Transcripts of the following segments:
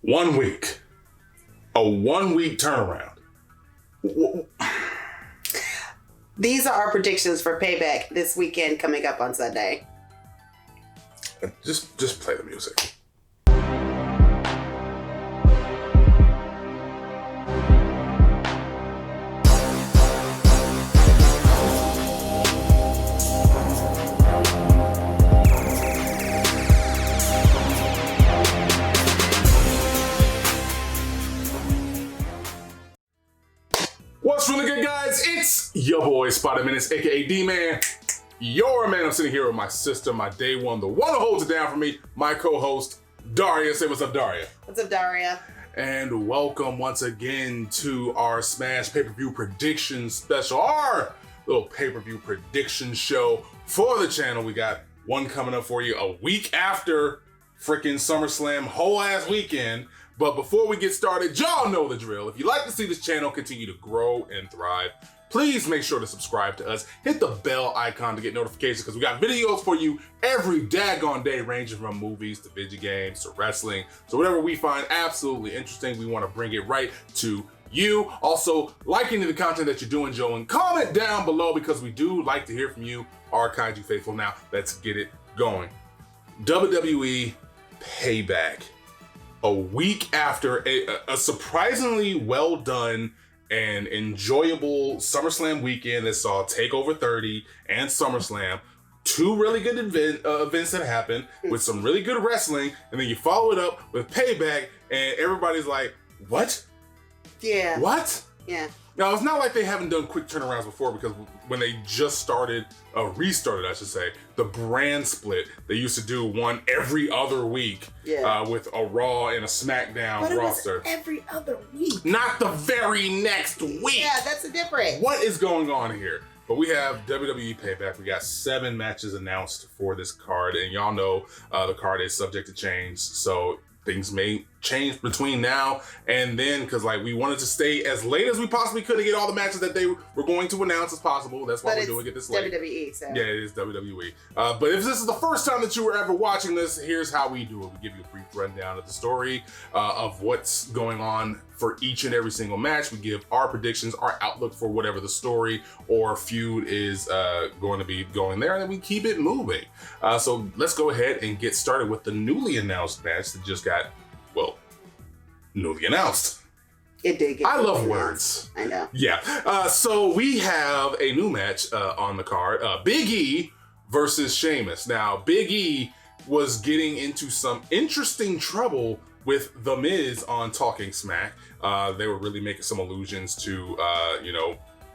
1 week. A 1 week turnaround. These are our predictions for Payback this weekend coming up on Sunday. Just play the music. What's really good, guys? It's your boy, Spotted Menace, aka D-Man. Your man. I'm sitting here with my sister, my day one, the one who holds it down for me, my co-host, Daria. Say what's up, Daria. What's up, Daria? And welcome once again to our Smash pay-per-view prediction special, our little pay-per-view prediction show for the channel. We got one coming up for you a week after freaking SummerSlam, whole ass weekend. But before we get started, y'all know the drill. If you'd like to see this channel continue to grow and thrive, please make sure to subscribe to us. Hit the bell icon to get notifications because we got videos for you every daggone day, ranging from movies to video games to wrestling. So whatever we find absolutely interesting, we want to bring it right to you. Also, like any of the content that you're doing, Joe, and comment down below because we do like to hear from you, our Kaiju faithful. Now, let's get it going. WWE Payback. A week after a surprisingly well done and enjoyable SummerSlam weekend that saw TakeOver 30 and SummerSlam, two really good events that happened with some really good wrestling, and then you follow it up with Payback, and everybody's like, what? Yeah. What? Yeah. Now, it's not like they haven't done quick turnarounds before, because when they just restarted, I should say, the brand split, they used to do one every other week with a Raw and a SmackDown but roster. It was every other week. Not the very next week. Yeah, that's the difference. What is going on here? But we have WWE Payback. We got 7 matches announced for this card, and y'all know the card is subject to change, so things may change between now and then, because we wanted to stay as late as we possibly could to get all the matches that they were going to announce as possible. That's why we're doing it this late. WWE, so. Yeah, it is WWE. But if this is the first time that you were ever watching this, here's how we do it. We give you a brief rundown of the story of what's going on for each and every single match. We give our predictions, our outlook for whatever the story or feud is going to be going there, and then we keep it moving. So let's go ahead and get started with the newly announced match that just got, newly announced. It did get I love announced. words. I know. Yeah. So we have a new match on the card. Big E versus Sheamus. Now, Big E was getting into some interesting trouble with The Miz on Talking Smack. They were really making some allusions to,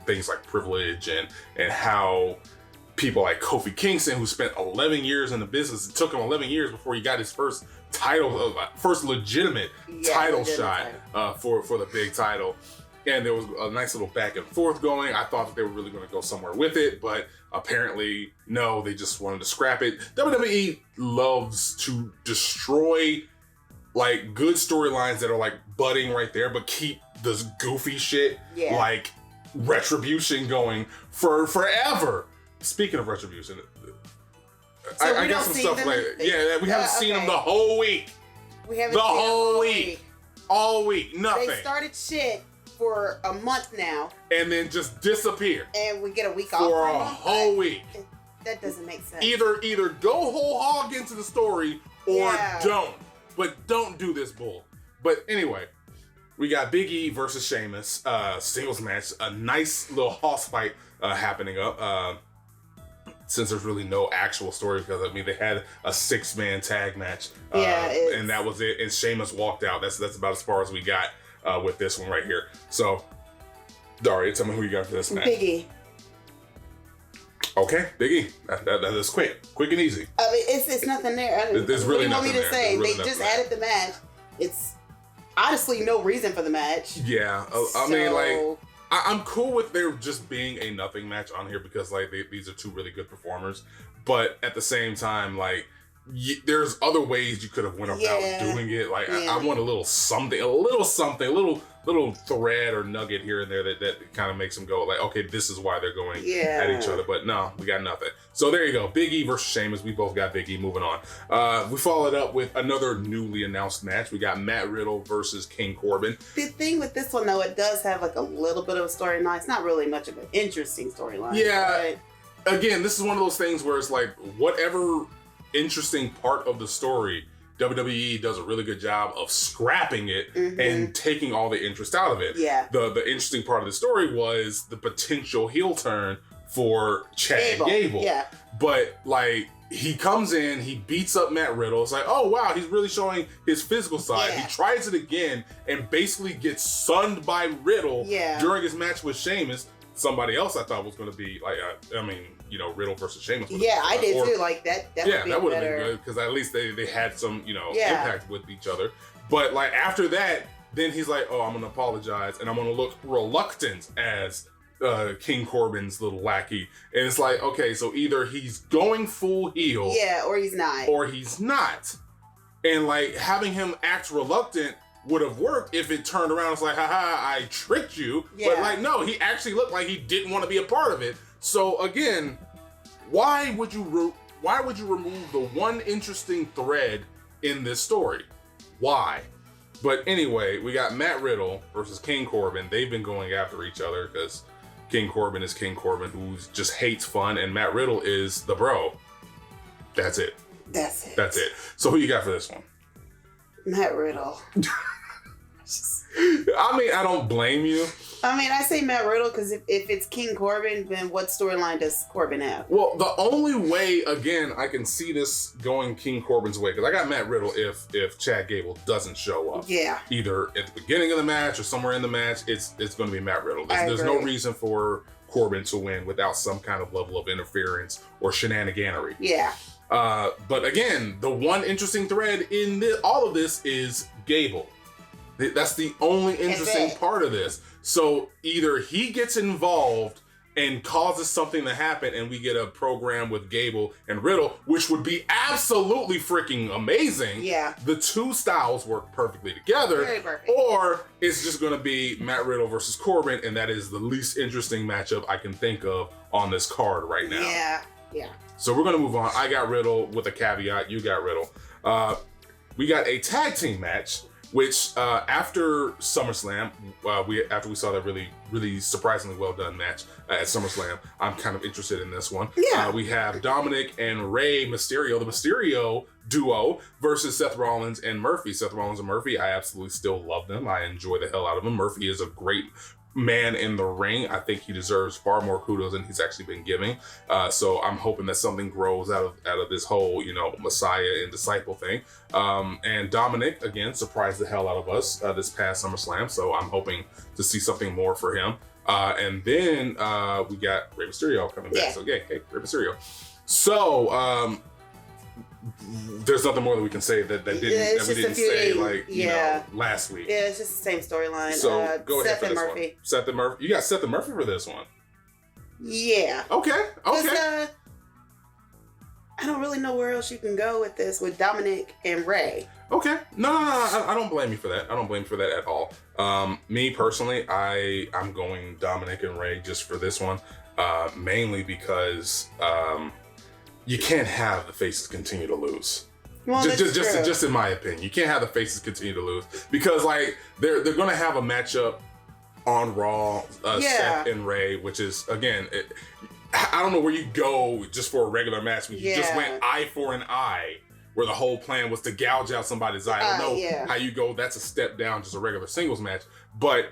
things like privilege and how people like Kofi Kingston, who spent 11 years in the business, it took him 11 years before he got his first legitimate title shot for the big title. And there was a nice little back and forth going. I thought that they were really going to go somewhere with it, but apparently no, they just wanted to scrap it. WWE loves to destroy good storylines that are budding right there, but keep this goofy shit like Retribution going for forever. Speaking of Retribution, so I got some stuff we haven't seen them the whole week. We haven't the seen whole week. All week, nothing. They started shit for a month now, and then just disappear. And we get a week off for a whole week. That doesn't make sense. Either go whole hog into the story or don't. But don't do this bull. But anyway, we got Big E versus Sheamus, singles match, a nice little hoss fight happening up. Since there's really no actual story, because they had a 6-man tag match, and that was it. And Sheamus walked out. That's about as far as we got with this one right here. So, Daria, tell me who you got for this match. Big E. Okay, Big E. That is quick and easy. It's nothing there. There's really nothing there. What do you want me to say? They just added the match. It's honestly no reason for the match. Yeah, I'm cool with there just being a nothing match on here because these are two really good performers, but at the same time, there's other ways you could have went about doing it. Like I want a little something, a little thread or nugget here and there that kind of makes them go like, okay, this is why they're going at each other. But no, we got nothing. So there you go. Big E versus Sheamus. We both got Big E. Moving on. We followed up with another newly announced match. We got Matt Riddle versus King Corbin. The thing with this one, though, it does have like a little bit of a storyline. It's not really much of an interesting storyline. Yeah. But again, this is one of those things where it's like, whatever interesting part of the story, WWE does a really good job of scrapping it and taking all the interest out of it. Yeah. The interesting part of the story was the potential heel turn for Chad Gable. Yeah. But like, he comes in, he beats up Matt Riddle. It's like, oh wow, he's really showing his physical side. Yeah. He tries it again and basically gets sunned by Riddle during his match with Sheamus. Somebody else I thought was going to be like, Riddle versus Sheamus. Yeah, I did too. Like that. That would have been good because at least they had some, impact with each other. But like after that, then he's like, oh, I'm going to apologize and I'm going to look reluctant as King Corbin's little lackey. And it's like, okay, so either he's going full heel, or he's not. And like having him act reluctant would have worked if it turned around. It's like, haha, I tricked you. But like, no, he actually looked like he didn't want to be a part of it. So again, why would you remove the one interesting thread in this story? Why? But anyway, we got Matt Riddle versus King Corbin. They've been going after each other because King Corbin is King Corbin, who just hates fun, and Matt Riddle is the bro. That's it. That's it. So who you got for this one? Matt Riddle. I mean, I don't blame you. I mean, I say Matt Riddle because if it's King Corbin, then what storyline does Corbin have? Well, the only way, again, I can see this going King Corbin's way, because I got Matt Riddle if Chad Gable doesn't show up. Yeah. Either at the beginning of the match or somewhere in the match, it's going to be Matt Riddle. There's no reason for Corbin to win without some kind of level of interference or shenaniganery. Yeah. But again, the one interesting thread in all of this is Gable. That's the only interesting part of this. So either he gets involved and causes something to happen and we get a program with Gable and Riddle, which would be absolutely freaking amazing. Yeah. The two styles work perfectly together. Very perfect. Or it's just going to be Matt Riddle versus Corbin, and that is the least interesting matchup I can think of on this card right now. Yeah. So we're going to move on. I got Riddle with a caveat. You got Riddle. We got a tag team match, which after SummerSlam, after we saw that really, really surprisingly well done match at SummerSlam, I'm kind of interested in this one. Yeah. We have Dominik and Rey Mysterio, the Mysterio duo, versus Seth Rollins and Murphy. Seth Rollins and Murphy, I absolutely still love them. I enjoy the hell out of them. Murphy is a great man in the ring. I think he deserves far more kudos than he's actually been giving. So I'm hoping that something grows out of this whole, Messiah and disciple thing. And Dominik, again, surprised the hell out of us this past SummerSlam. So I'm hoping to see something more for him. And then we got Rey Mysterio coming back. So hey, Rey Mysterio. So there's nothing more that we can say that we didn't say last week. Yeah, it's just the same storyline. So go ahead for this Murphy. one. Seth and Murphy. You got Seth and Murphy for this one. Yeah. Okay. I don't really know where else you can go with this with Dominik and Rey. Okay. No. I don't blame you for that. I don't blame you for that at all. Me personally, I'm going Dominik and Rey just for this one, mainly because you can't have the faces continue to lose. Well, just in my opinion, you can't have the faces continue to lose because they're going to have a matchup on Raw, Seth and Rey, which is again, I don't know where you go just for a regular match when you just went eye for an eye, where the whole plan was to gouge out somebody's eye. I don't know how you go. That's a step down, just a regular singles match, but.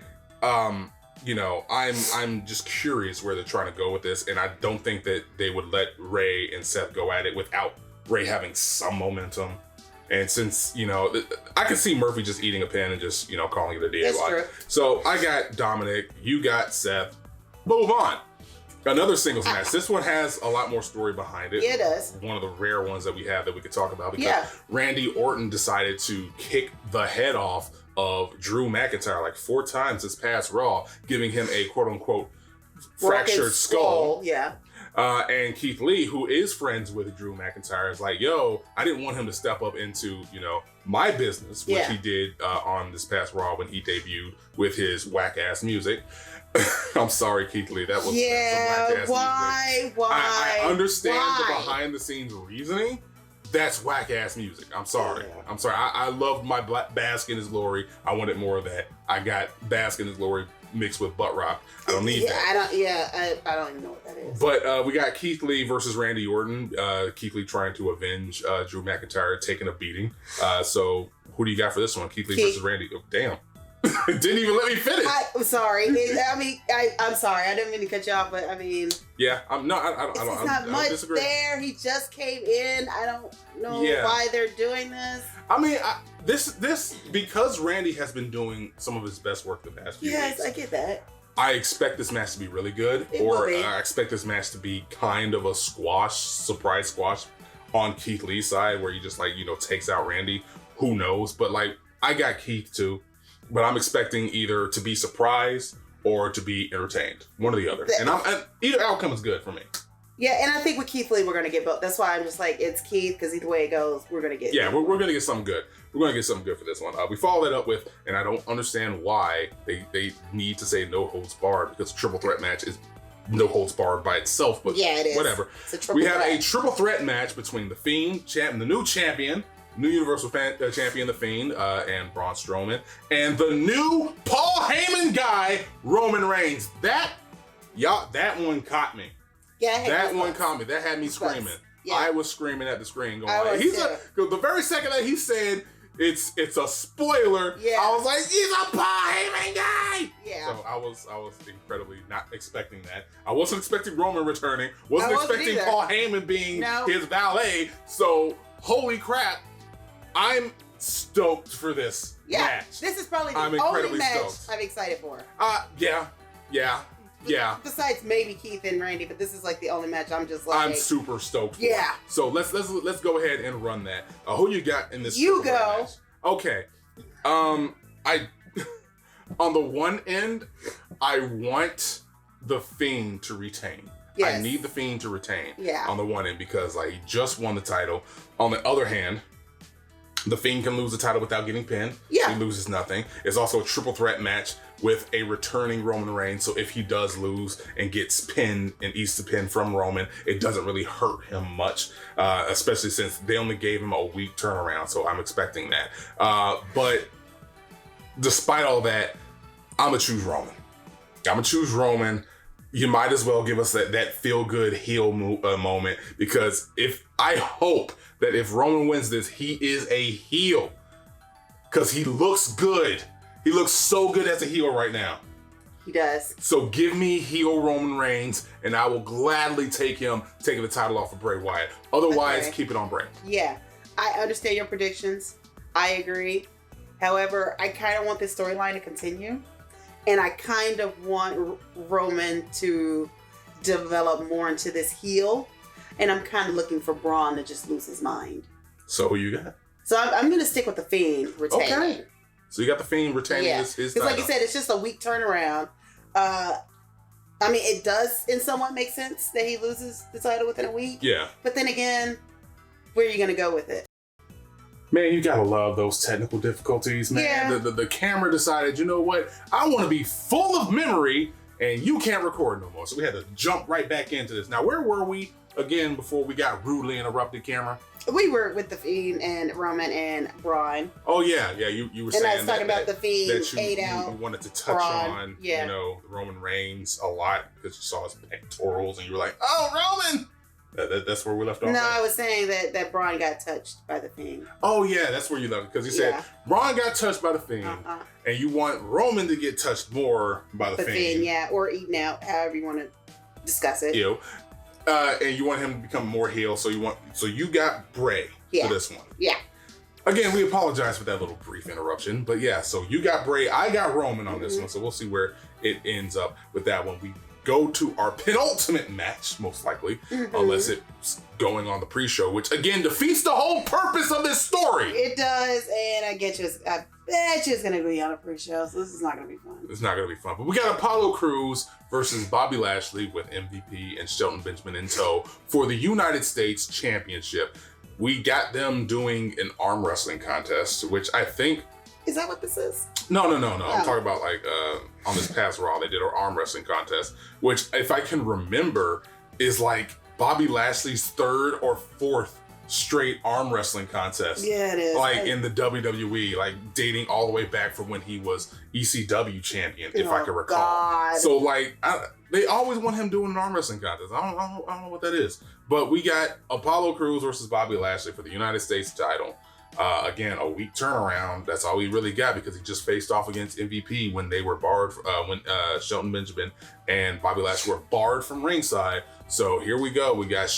I'm just curious where they're trying to go with this, and I don't think that they would let Rey and Seth go at it without Rey having some momentum. And since, I can see Murphy just eating a pin and just, calling it a DIY. That's true. So I got Dominik, you got Seth. Move on. Another singles match. This one has a lot more story behind it. Yeah, it does. One of the rare ones that we have that we could talk about because Randy Orton decided to kick the head off of Drew McIntyre 4 times this past Raw, giving him a quote-unquote fractured skull. Yeah. And Keith Lee, who is friends with Drew McIntyre, is like, yo, I didn't want him to step up into, my business, which he did on this past Raw when he debuted with his whack-ass music. I'm sorry, Keith Lee, that was some whack-ass music. Why? I understand the behind-the-scenes reasoning. That's whack-ass music. I'm sorry. Yeah. I'm sorry. I loved my Bask in His Glory. I wanted more of that. I got Bask in His Glory mixed with butt rock. I don't need that. I don't even know what that is. But we got Keith Lee versus Randy Orton. Keith Lee trying to avenge Drew McIntyre taking a beating. So who do you got for this one? Keith Lee versus Randy. Oh, damn. Didn't even let me finish. I'm sorry. I'm sorry. I didn't mean to cut you off, but I mean. Yeah, I don't not much disagree. there. He just came in. I don't know why they're doing this. I mean, this because Randy has been doing some of his best work the past few weeks. Yes, I get that. I expect this match to be really good, I expect this match to be kind of a surprise squash on Keith Lee's side, where he just takes out Randy. Who knows? But I got Keith too, but I'm expecting either to be surprised or to be entertained, one or the other. And either outcome is good for me. Yeah, and I think with Keith Lee, we're going to get both. That's why I'm just like, it's Keith, because either way it goes, we're going to get... Yeah, we're going to get something good. We're going to get something good for this one. We follow that up with, and I don't understand why they need to say no holds barred, because a triple threat match is no holds barred by itself, but yeah, it is. Whatever. We have a triple threat match between the Fiend, the new champion, new Universal Champion, the Fiend, and Braun Strowman, and the new Paul Heyman guy, Roman Reigns. That one caught me. Yeah, that one caught me. That had me screaming. Yeah. I was screaming at the screen, going, the very second that he said it's a spoiler, I was like, he's a Paul Heyman guy. Yeah. So I was incredibly not expecting that. I wasn't expecting Roman returning. Wasn't expecting Paul Heyman being his valet. So holy crap, I'm stoked for this match. This is probably the only match I'm excited for. Yeah. Besides maybe Keith and Randy, but this is the only match I'm just like... I'm super stoked for. Yeah. So let's go ahead and run that. Who you got in this? You go. Match? Okay. I on the one end, I want the Fiend to retain. Yes. I need the Fiend to retain. Yeah. On the one end, because he just won the title. On the other hand, the Fiend can lose the title without getting pinned. Yeah. He loses nothing. It's also a triple threat match with a returning Roman Reigns. So if he does lose and gets pinned and eats the pin from Roman, it doesn't really hurt him much, especially since they only gave him a week turnaround. So I'm expecting that. But despite all that, I'm going to choose Roman. I'm going to choose Roman. You might as well give us that feel-good heel moment, because I hope that if Roman wins this, he is a heel, because he looks good. He looks so good as a heel right now. He does. So give me heel Roman Reigns, and I will gladly take him taking the title off of Bray Wyatt. Otherwise, keep it on Bray. Yeah, I understand your predictions. I agree. However, I kind of want this storyline to continue. And I kind of want Roman to develop more into this heel. And I'm kind of looking for Braun to just lose his mind. So who you got? So I'm going to stick with the Fiend retaining. Okay. So you got the Fiend retaining his title. Because like you said, it's just a week turnaround. I mean, it does in somewhat make sense that he loses the title within a week. Yeah. But then again, where are you going to go with it? Man, you gotta love those technical difficulties, man. Yeah. The camera decided, you know what? I want to be full of memory, and you can't record no more. So we had to jump right back into this. Now, where were we again before we got rudely interrupted, camera? We were with the Fiend and Roman and Braun. Oh yeah. You were saying I was talking about the Fiend you wanted to touch on Roman Reigns a lot because you saw his pectorals and you were like, oh, Roman. That's where we left off. No, I was saying that Braun got touched by the Fiend. Oh yeah, that's where you left it, because you said Braun got touched by the Fiend, and you want Roman to get touched more by the Fiend. Yeah, or eaten out, however you want to discuss it. And you want him to become more heel. So you got Bray for this one. Yeah. Again, we apologize for that little brief interruption, but yeah. So you got Bray, I got Roman on this one. So we'll see where it ends up with that one. We go to our penultimate match, most likely, unless it's going on the pre-show, which again defeats the whole purpose of this story. It does, and I bet you it's going to be on a pre-show, so this is not going to be fun. It's not going to be fun. But we got Apollo Crews versus Bobby Lashley with MVP and Shelton Benjamin in tow for the United States Championship. We got them doing an arm wrestling contest, which I think... Is that what this is? No. I'm talking about like on this past Raw, they did an arm wrestling contest, which if I can remember is like Bobby Lashley's third or fourth straight arm wrestling contest. Yeah, it is. Like in the WWE, like dating all the way back from when he was ECW champion, if I can recall. God. So like they always want him doing an arm wrestling contest. I don't know what that is. But we got Apollo Crews versus Bobby Lashley for the United States title. Again, a week turnaround. That's all we really got because he just faced off against MVP when they were barred, when Shelton Benjamin and Bobby Lashley were barred from ringside. So here we go. We got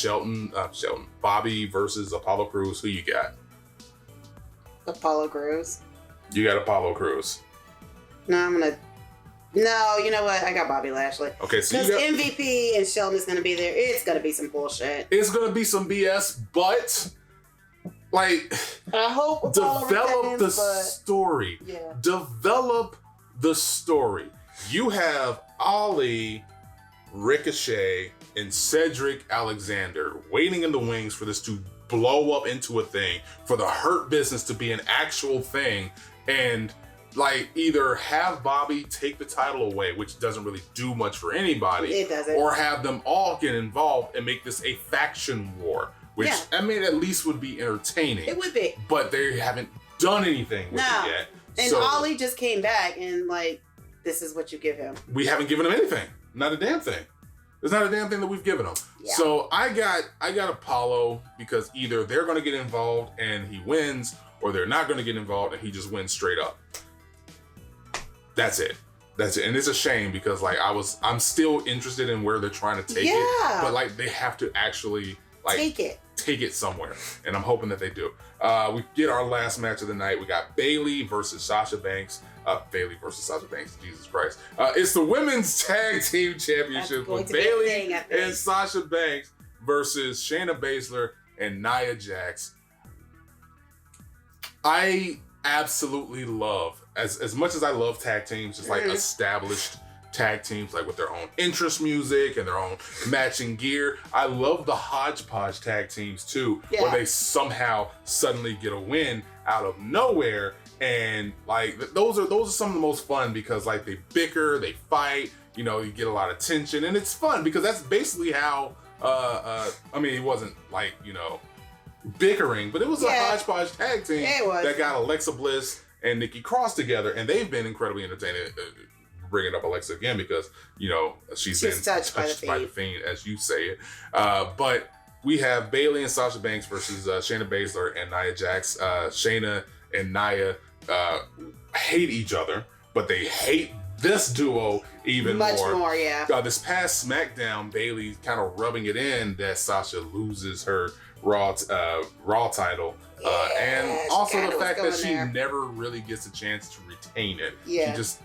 Bobby versus Apollo Crews. Who you got? Apollo Crews. You got Apollo Crews. No, you know what? I got Bobby Lashley. Okay, so because MVP and Shelton is going to be there. It's going to be some bullshit. It's going to be some BS, but... Like, I hope develop the story. Yeah. Develop the story. You have Ali, Ricochet, and Cedric Alexander waiting in the wings for this to blow up into a thing, for the Hurt Business to be an actual thing, and like either have Bobby take the title away, which doesn't really do much for anybody, it doesn't, or have them all get involved and make this a faction war. Which, yeah. I mean, at least would be entertaining. It would be. But they haven't done anything with it yet. And so, Ali just came back and, like, this is what you give him. We haven't given him anything. Not a damn thing. There's not a damn thing that we've given him. Yeah. So I got Apollo because either they're going to get involved and he wins, or they're not going to get involved and he just wins straight up. That's it. And it's a shame because, like, I'm still interested in where they're trying to take it. But, like, they have to actually... Like, take it somewhere, and I'm hoping that they do. We get our last match of the night. We got Bayley versus Sasha Banks. Jesus Christ. It's the Women's Tag Team Championship with Bayley and Sasha Banks versus Shayna Baszler and Nia Jax. I absolutely love, as much as I love tag teams, just like established tag teams, like with their own interest music and their own matching gear. I love the hodgepodge tag teams too, where they somehow suddenly get a win out of nowhere, and like those are some of the most fun because like they bicker, they fight, you get a lot of tension, and it's fun because that's basically how I mean, it wasn't like bickering, but it was a hodgepodge tag team that got Alexa Bliss and Nikki Cross together, and they've been incredibly entertaining. Bringing up Alexa again because she's been touched by the Fiend, as you say it. But we have Bayley and Sasha Banks versus Shayna Baszler and Nia Jax. Shayna and Nia hate each other, but they hate this duo even much more. Yeah. This past SmackDown, Bayley kind of rubbing it in that Sasha loses her Raw title, and also the fact that she never really gets a chance to retain it. Yeah. She just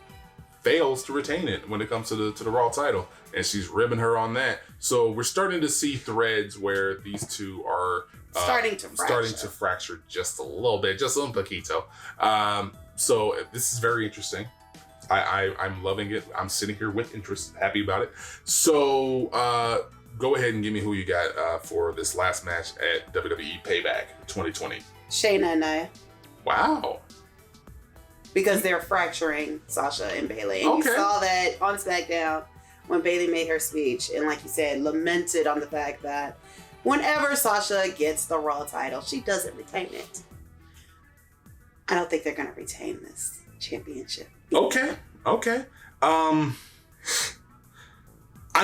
fails to retain it when it comes to the Raw title, and she's ribbing her on that. So we're starting to see threads where these two are starting to fracture just a little bit, just un poquito. So this is very interesting. I'm loving it. I'm sitting here with interest, happy about it. So go ahead and give me who you got for this last match at WWE Payback 2020. Shayna and Nia. Wow. Because they're fracturing Sasha and Bayley. And you saw that on SmackDown when Bayley made her speech and, like you said, lamented on the fact that whenever Sasha gets the Raw title, she doesn't retain it. I don't think they're going to retain this championship. Okay. I'm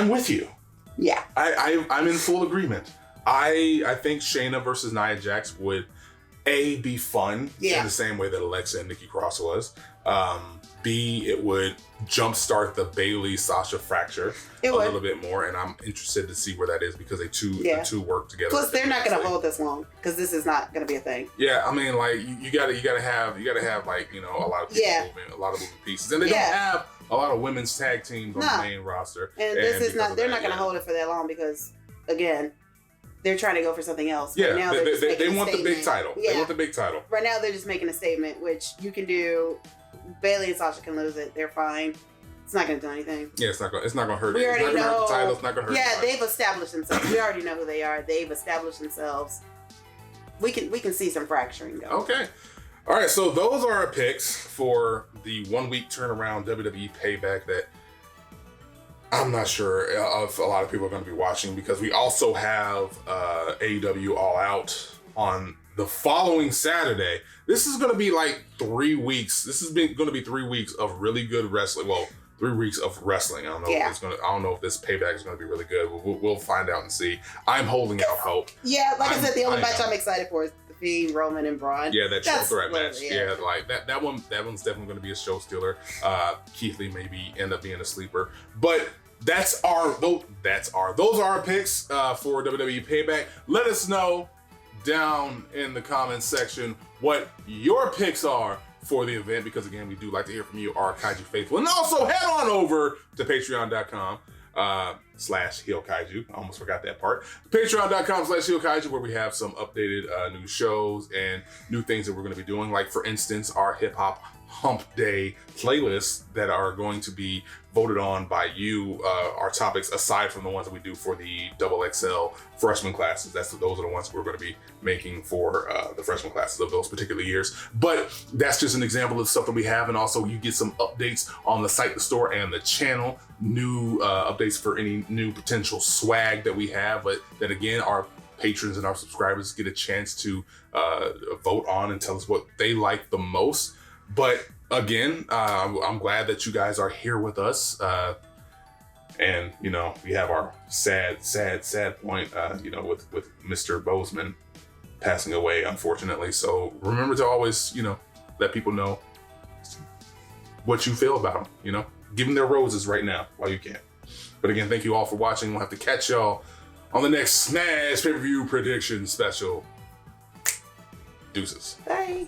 with you. Yeah. I'm in full agreement. I think Shayna versus Nia Jax would be fun in the same way that Alexa and Nikki Cross was. B, it would jumpstart the Bayley Sasha fracture a little bit more, and I'm interested to see where that is because the two work together. Plus, they're not going to hold this long because this is not going to be a thing. Yeah, I mean, like you gotta have like a lot of people moving, a lot of moving pieces, and they don't have a lot of women's tag teams on the main roster. And this is not. They're not going to hold it for that long because, again, they're trying to go for something else. Yeah, right now, they want the big title. Yeah. They want the big title. Right now, they're just making a statement, which you can do. Bayley and Sasha can lose it. They're fine. It's not going to do anything. Yeah, it's not going to hurt. We already know. Hurt the title. It's not going to hurt. Yeah, they've established themselves. We already know who they are. They've established themselves. We can see some fracturing going. Okay. All right, so those are our picks for the 1 week turnaround WWE Payback that I'm not sure if a lot of people are going to be watching, because we also have AEW All Out on the following Saturday. This is going to be like 3 weeks. This has been going to be 3 weeks of really good wrestling. Well, 3 weeks of wrestling. I don't know. Yeah. I don't know if this Payback is going to be really good. We'll find out and see. I'm holding out hope. Yeah, like I said, the only match I'm excited for is the Fiend, Roman, and Braun. Yeah, that triple threat match. Yeah, like that one's definitely going to be a show stealer. Keith Lee maybe end up being a sleeper, but those are our picks for WWE Payback. Let us know down in the comments section what your picks are for the event, because again, we do like to hear from you, our Kaiju faithful. And also head on over to patreon.com /HeelKaiju. I almost forgot that part. Patreon.com /HeelKaiju, where we have some updated new shows and new things that we're going to be doing. Like, for instance, our hip hop hump day playlists that are going to be voted on by you, our topics aside from the ones that we do for the XXL freshman classes. Those are the ones we're going to be making for the freshman classes of those particular years. But that's just an example of stuff that we have. And also you get some updates on the site, the store, and the channel. New updates for any new potential swag that we have. But then again, our patrons and our subscribers get a chance to vote on and tell us what they like the most. But again, I'm glad that you guys are here with us. And, you know, we have our sad point, with Mr. Bozeman passing away, unfortunately. So remember to always, let people know what you feel about them, Give them their roses right now while you can. But again, thank you all for watching. We'll have to catch y'all on the next Smash Pay-Per-View Prediction Special. Deuces. Bye.